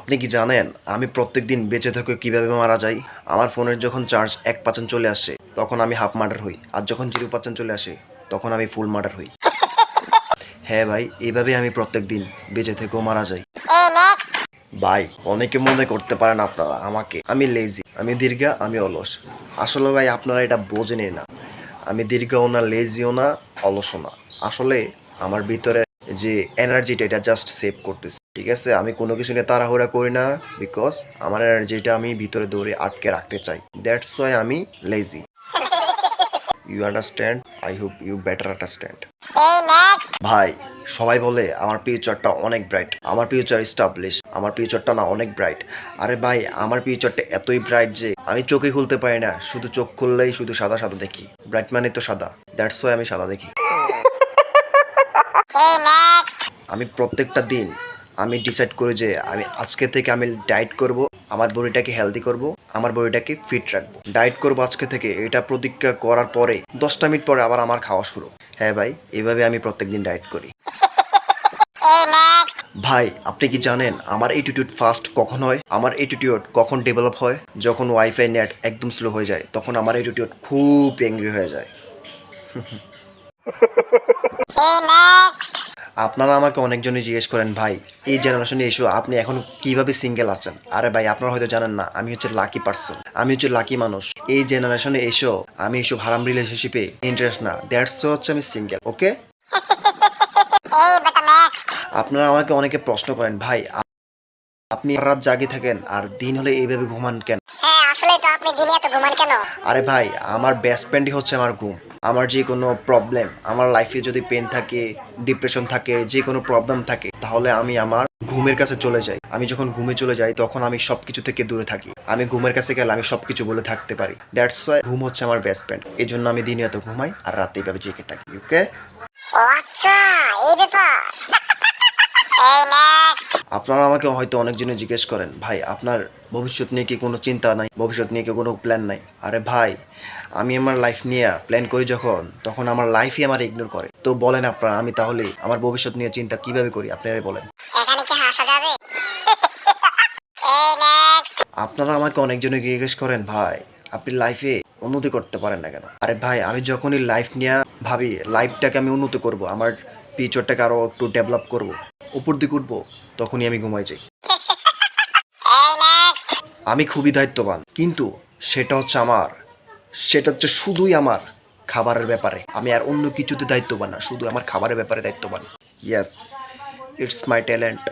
আপনি কি জানেন আমি প্রত্যেকদিন বেঁচে থেকে কিভাবে মারা যাই? আমার ফোনের যখন চার্জ 1% চলে আসে তখন আমি হাফ মার্ডার হই, আর যখন 0% চলে আসে তখন আমি ফুল মার্ডার হই। হ্যাঁ ভাই, এইভাবে আমি প্রত্যেকদিন বেঁচে থেকেও মারা যাই। ভাই, অনেকে মনে করতে পারেন আপনারা আমাকে আমি লেজি, আমি দীর্ঘা, আমি অলস। আসলে ভাই আপনারা এটা বোঝেনই না। আমি দীর্ঘও না, লেজিও না, অলসও না। আসলে আমার ভিতরে যে এনার্জিটা এটা জাস্ট সেভ করতেছি, ঠিক আছে? আমি কোনো কিছু নিয়ে তাড়াহুড়া করি না, বিকজ আমার এনার্জিটা আমি ভিতরে দৌড়ে আটকে রাখতে চাই। দ্যাটস ওয়াই আমি lazy. You understand? I hope you better understand. ভাই, সবাই বলে আমার ফিউচারটা অনেক ব্রাইট, আমার ফিউচার স্টাবলিশ, আমার ফিউচারটা না অনেক ব্রাইট। আরে ভাই, আমার ফিউচারটা এতই ব্রাইট যে আমি চোখে খুলতে পারি না, শুধু চোখ খুললেই শুধু সাদা সাদা দেখি। ব্রাইট মানে তো সাদা, দ্যাটস ওয়াই আমি সাদা দেখি। আমি প্রত্যেকটা দিন আমি ডিসাইড করি যে আমি আজকে থেকে আমি ডায়েট করব, আমার বডিটাকে হেলদি করব, আমার বডিটাকে ফিট রাখবো। ডায়েট করবো আজকে থেকে, এটা প্রতিজ্ঞা করার পরে 10টা মিনিট পরে আবার আমার খাওয়া শুরু। হ্যাঁ ভাই, এইভাবে আমি প্রত্যেকদিন ডায়েট করি। ভাই, আপনি কি জানেন আমার অ্যাটিটিউড ফার্স্ট কখন হয়? আমার অ্যাটিটিউড কখন ডেভেলপ হয়? যখন ওয়াইফাই নেট একদম স্লো হয়ে যায়, তখন আমার অ্যাটিটিউড খুব অ্যাংরি হয়ে যায়। আপনারা আমাকে অনেকজনই জিজ্ঞেস করেন, ভাই এই জেনারেশনে এসো আপনি এখন কিভাবে সিঙ্গেল আছেন? আরে ভাই, আপনারা হয়তো জানেন না, আমি হচ্ছে লাকি পার্সন, আমি হচ্ছে লাকি মানুষ। এই জেনারেশনে এসো আমি এসব হারাম রিলেশনশিপে ইন্টারেস্ট না, দ্যাটস হচ্ছে আমি সিঙ্গেল। ওকে, আপনারা আমাকে অনেকে প্রশ্ন করেন, ভাই আপনি রাত জাগে থাকেন আর দিন হলে এইভাবে ঘুমান কেন? আরে ভাই, আমার বেস্ট ফ্রেন্ডই হচ্ছে আমার ঘুম। আমার যে কোনো প্রবলেম, আমার লাইফে যদি পেন থাকে, ডিপ্রেশন থাকে, যে কোনো প্রবলেম থাকে, তাহলে আমি আমার ঘুমের কাছে চলে যাই। আমি যখন ঘুমে চলে যাই তখন আমি সবকিছু থেকে দূরে থাকি। আমি ঘুমের কাছে গেলে আমি সবকিছু বলে থাকতে পারি। দ্যাটস ওয়াই ঘুম হচ্ছে আমার বেস্ট ফ্রেন্ড। এই জন্য আমি দিনে এত ঘুমাই আর রাতে এইভাবে জেগে থাকি। ওকে, আপনারা আমাকে হয়তো অনেকজনে জিজ্ঞেস করেন, ভাই আপনার ভবিষ্যৎ নিয়ে কি কোনো চিন্তা নাই, ভবিষ্যৎ নিয়ে কি কোনো প্ল্যান নাই? আরে ভাই, আমি আমার লাইফ নিয়ে প্ল্যান করি যখন, তখন আমার লাইফই আমার ইগনোর করে। তো বলেন আপনারা, আমি তাহলে আমার ভবিষ্যৎ নিয়ে চিন্তা কিভাবে করি? আপনারাই বলেন। আপনারা আমাকে অনেকজনে জিজ্ঞেস করেন, ভাই আপনি লাইফে উন্নতি করতে পারেন না কেন? আরে ভাই, আমি যখনই লাইফ নিয়ে ভাবি, লাইফটাকে আমি উন্নতি করব, আমার ফিউচারটাকে আরো একটু ডেভেলপ করব, উপর দিকে উঠবো, তখনই আমি ঘুমাই যাই। আমি খুবই দায়িত্ববান, কিন্তু সেটা হচ্ছে আমার, সেটা হচ্ছে শুধুই আমার খাবারের ব্যাপারে। আমি আর অন্য কিছুতে দায়িত্ববান না, শুধু আমার খাবারের ব্যাপারে দায়িত্ববান। Yes, it's my talent.